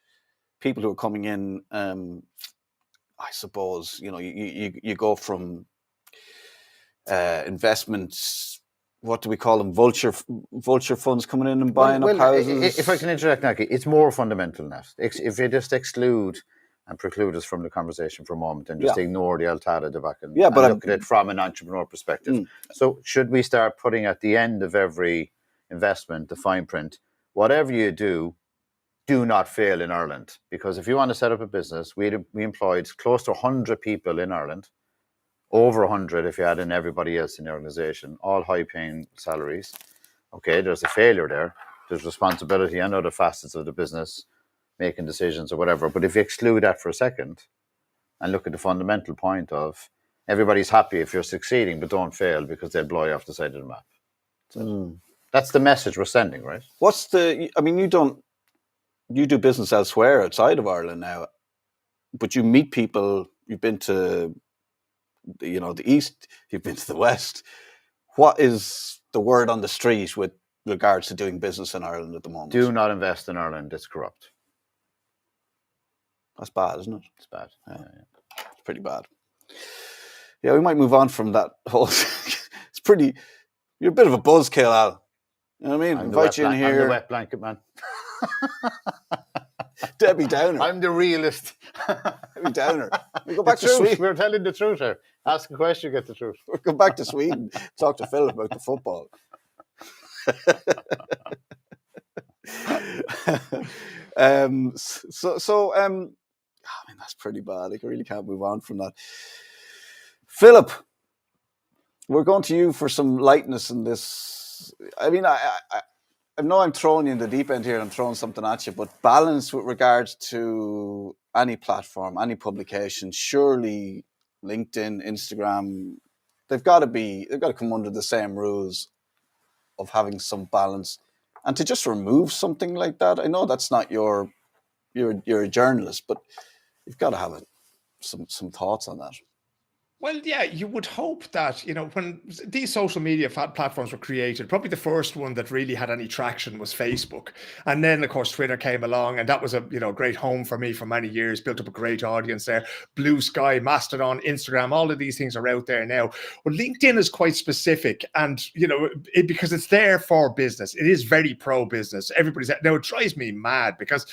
people who are coming in? I suppose you go from investments. What do we call them? Vulture funds coming in and buying up houses. If I can interject, Naki, it's more fundamental than that. If you just exclude and preclude us from the conversation for a moment and just ignore the Altada debacle and look at it from an entrepreneur perspective. So should we start putting at the end of every investment the fine print, whatever you do not fail in Ireland? Because if you want to set up a business, we employed close to 100 people in Ireland over 100 if you add in everybody else in the organization, all high-paying salaries. Okay, there's a failure there. There's responsibility and other facets of the business, making decisions or whatever. But if you exclude that for a second and look at the fundamental point of everybody's happy if you're succeeding, but don't fail because they'll blow you off the side of the map. So that's the message we're sending, right? You do business elsewhere outside of Ireland now, but you meet people, you've been to the East, you've been to the West. What is the word on the street with regards to doing business in Ireland at the moment? Do not invest in Ireland, it's corrupt. That's bad, isn't it? It's bad. Yeah. It's pretty bad. Yeah, we might move on from that whole... It's pretty... You're a bit of a buzzkill, Al. You know what I mean? Invite you in here. I'm the wet blanket man. Debbie Downer. I'm the realist. Debbie Downer. We go back to Sweden. We're telling the truth here. Ask a question, get the truth. We'll go back to Sweden. Talk to Phil about the football. I mean, that's pretty bad. I really can't move on from that. Philip, we're going to you for some lightness in this. I mean, I know I'm throwing you in the deep end here. I'm throwing something at you, but balance with regards to any platform, any publication. Surely, LinkedIn, Instagram, they've got to come under the same rules of having some balance. And to just remove something like that, I know that's not you're a journalist, but you've got to have some thoughts on that. Well, yeah, you would hope that, when these social media platforms were created, probably the first one that really had any traction was Facebook. And then, of course, Twitter came along, and that was a great home for me for many years, built up a great audience there. Blue Sky, Mastodon, Instagram, all of these things are out there now. Well, LinkedIn is quite specific, and, because it's there for business. It is very pro-business. Now, it drives me mad because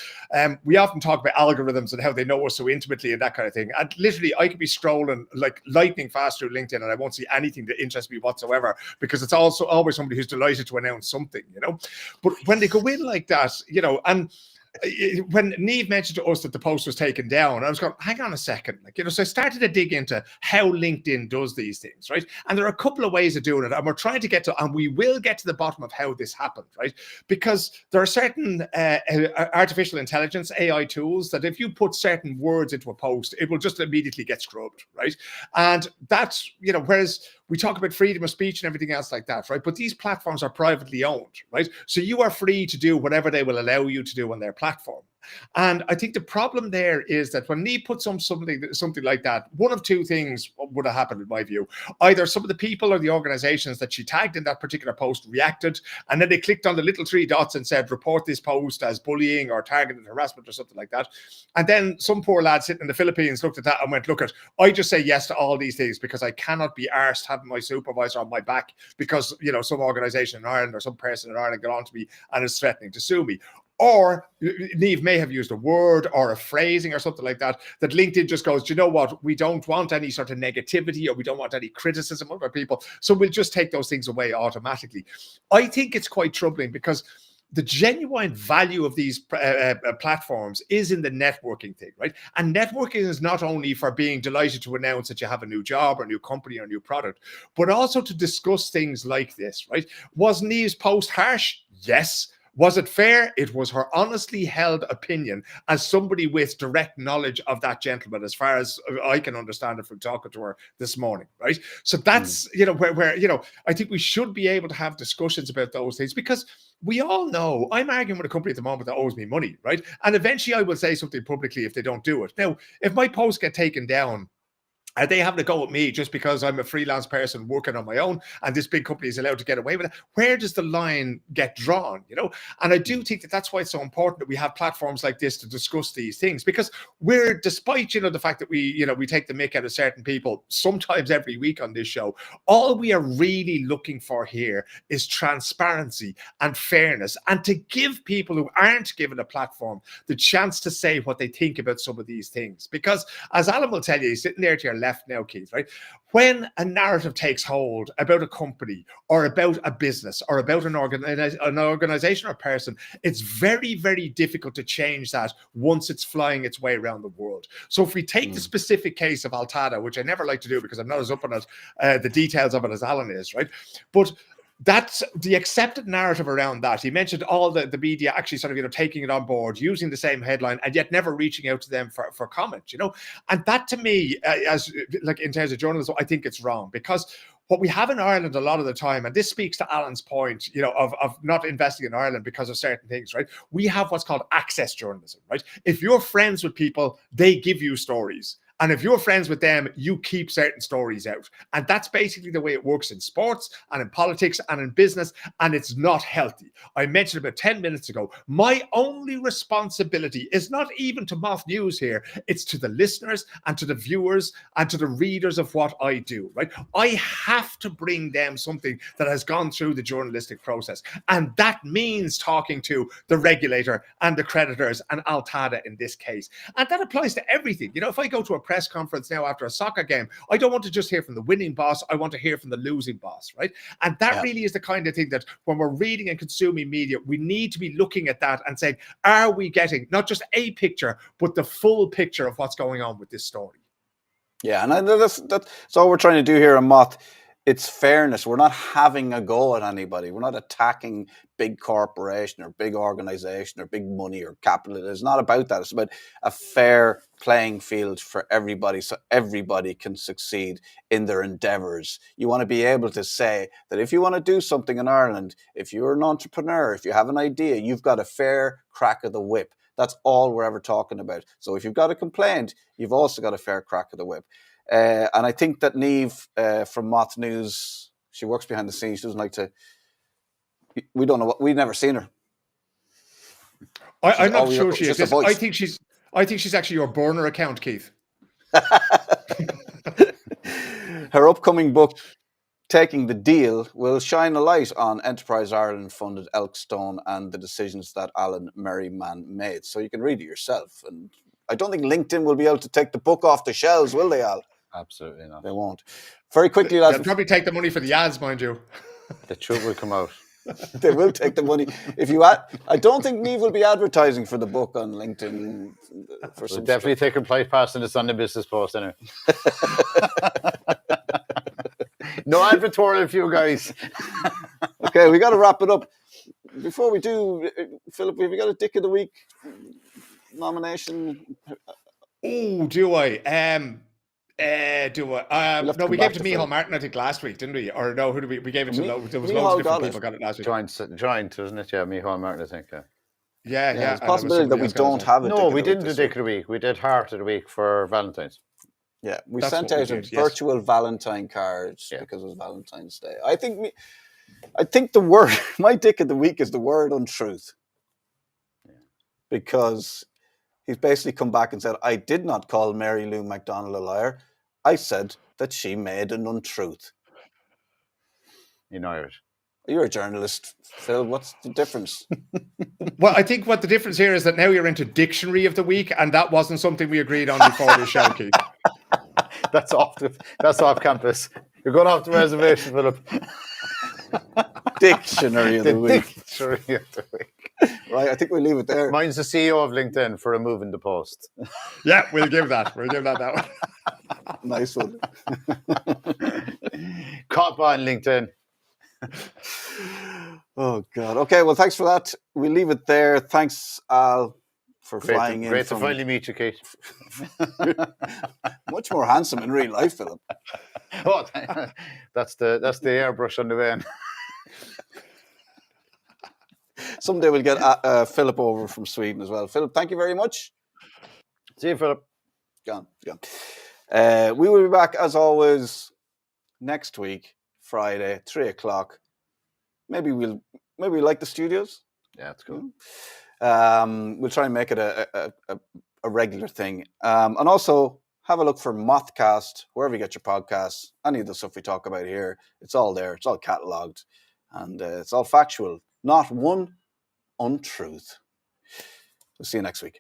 we often talk about algorithms and how they know us so intimately and that kind of thing. And literally, I could be scrolling like lightning fast through LinkedIn and I won't see anything that interests me whatsoever, because it's also always somebody who's delighted to announce something, But when they go in like that, and when Niamh mentioned to us that the post was taken down, I was going, hang on a second. So I started to dig into how LinkedIn does these things, right? And there are a couple of ways of doing it. And we're trying to and we will get to the bottom of how this happened, right? Because there are certain artificial intelligence, AI tools, that if you put certain words into a post, it will just immediately get scrubbed, right? And that's, whereas we talk about freedom of speech and everything else like that, right? But these platforms are privately owned, right? So you are free to do whatever they will allow you to do on their platform. And I think the problem there is that when Niamh puts something like that, one of two things would have happened in my view. Either some of the people or the organizations that she tagged in that particular post reacted, and then they clicked on the little three dots and said, report this post as bullying or targeted harassment or something like that. And then some poor lad sitting in the Philippines looked at that and went, look, I just say yes to all these things because I cannot be arsed having my supervisor on my back because, some organization in Ireland or some person in Ireland got on to me and is threatening to sue me. Or Niamh may have used a word or a phrasing or something like that LinkedIn just goes, do you know what? We don't want any sort of negativity or we don't want any criticism of our people. So we'll just take those things away automatically. I think it's quite troubling because the genuine value of these platforms is in the networking thing, right? And networking is not only for being delighted to announce that you have a new job or a new company or a new product, but also to discuss things like this, right? Was Niamh's post harsh? Yes. Was it fair? It was her honestly held opinion as somebody with direct knowledge of that gentleman, as far as I can understand it from talking to her this morning, right? So that's, where I think we should be able to have discussions about those things, because we all know I'm arguing with a company at the moment that owes me money, right? And eventually I will say something publicly if they don't do it. Now, if my posts get taken down, are they having to go with me just because I'm a freelance person working on my own and this big company is allowed to get away with it? Where does the line get drawn, And I do think that that's why it's so important that we have platforms like this to discuss these things, because despite, the fact that we take the mick out of certain people sometimes every week on this show, all we are really looking for here is transparency and fairness, and to give people who aren't given a platform the chance to say what they think about some of these things. Because as Alan will tell you, he's sitting there to your left, left now, Keith, right? When a narrative takes hold about a company or about a business or about an organization or person, it's very, very difficult to change that once it's flying its way around the world. So if we take the specific case of Altada, which I never like to do because I'm not as up on it, the details of it as Alan is, right? But that's the accepted narrative around that. He mentioned all the media actually sort of, taking it on board, using the same headline, and yet never reaching out to them for comment, And that to me, as like in terms of journalism, I think it's wrong, because what we have in Ireland a lot of the time, and this speaks to Alan's point, of not investing in Ireland because of certain things, right? We have what's called access journalism, right? If you're friends with people, they give you stories. And if you're friends with them, you keep certain stories out. And that's basically the way it works in sports and in politics and in business. And it's not healthy. I mentioned about 10 minutes ago, my only responsibility is not even to Moth News here. It's to the listeners and to the viewers and to the readers of what I do, right? I have to bring them something that has gone through the journalistic process. And that means talking to the regulator and the creditors and Altada in this case. And that applies to everything. If I go to a press conference now after a soccer game, I don't want to just hear from the winning boss. I want to hear from the losing boss, right? And that really is the kind of thing that when we're reading and consuming media, we need to be looking at that and saying, are we getting not just a picture, but the full picture of what's going on with this story? Yeah, and that's all we're trying to do here in Moth. It's fairness. We're not having a go at anybody. We're not attacking big corporation or big organization or big money or capital. It's not about that. It's about a fair playing field for everybody, so everybody can succeed in their endeavors. You want to be able to say that if you want to do something in Ireland, if you're an entrepreneur, if you have an idea, you've got a fair crack of the whip. That's all we're ever talking about. So if you've got a complaint, you've also got a fair crack of the whip. And I think that Niamh from Moth News, she works behind the scenes. She doesn't like to. We don't know we've never seen her. I'm not sure she exists. I think she's actually your burner account, Keith. Her upcoming book, Taking the Deal, will shine a light on Enterprise Ireland funded Elkstone and the decisions that Alan Merriman made. So you can read it yourself. And I don't think LinkedIn will be able to take the book off the shelves, will they, Al? Absolutely not. They won't. Very quickly, lads. They'll probably take the money for the ads, mind you. The truth will come out. They will take the money. I don't think Niamh will be advertising for the book on LinkedIn. We'll definitely take a plate past in the Sunday Business Post, anyway. No advertorial for you guys. Okay, we got to wrap it up. Before we do, Philip, have you got a Dick of the Week nomination? Oh, do I? No, we gave it to Micheál Martin, I think, last week, didn't we? Or no, who did we gave it to? There was loads of different people got it last week. Joint, wasn't it? Yeah, Micheál Martin, I think. Yeah. It's a possibility that we don't have it. No, we didn't do Dick of the Week. We did Heart of the Week for Valentine's. Yeah, we sent out a virtual Valentine cards because it was Valentine's Day. I think the word, my Dick of the Week is the word untruth. Yeah. Because he's basically come back and said, I did not call Mary Lou McDonald a liar. I said that she made an untruth. You know it. You're a journalist, Phil. What's the difference? Well, I think what the difference here is that now you're into Dictionary of the Week, and that wasn't something we agreed on before the show, Keith. That's off campus. You're going off the reservation, Philip. Dictionary of the Week. Dictionary of the Week. Right, I think we'll leave it there. Mine's the CEO of LinkedIn for removing the post. Yeah, we'll give that. We'll give that one. Nice one. Caught by on LinkedIn. Oh, God. Okay, well, thanks for that. We'll leave it there. Thanks, Al, for flying in. Great to finally meet you, Kate. Much more handsome in real life, Philip. Oh, that's the airbrush on the van. Someday we'll get Philip over from Sweden as well. Philip, thank you very much. See you, Philip. Gone. We will be back, as always, next week, Friday, 3:00. Maybe we'll like the studios. Yeah, that's cool. We'll try and make it a regular thing. And also have a look for Mothcast, wherever you get your podcasts. Any of the stuff we talk about here, it's all there. It's all catalogued. And it's all factual. Not one untruth. We'll see you next week.